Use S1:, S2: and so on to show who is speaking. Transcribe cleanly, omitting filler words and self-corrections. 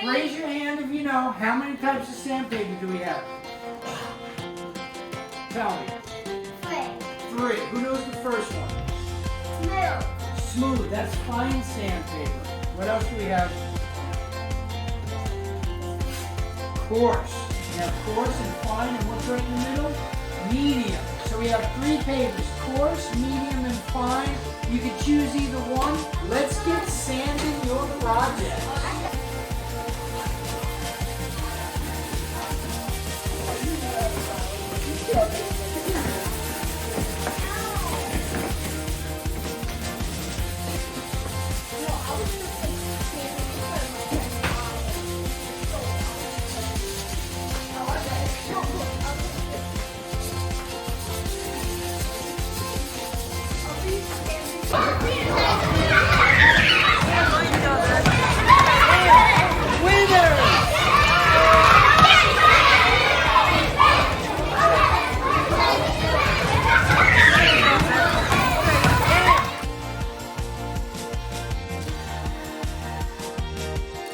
S1: Raise your hand if you know. How many types of sandpaper do we have? Tell me. 3. Who knows the first one? Smooth. That's fine sandpaper. What else do we have? Coarse. We have coarse and fine, and what's right in the middle? Medium. So we have 3 papers, coarse, medium, and fine. You can choose either one. Let's get sanding your project.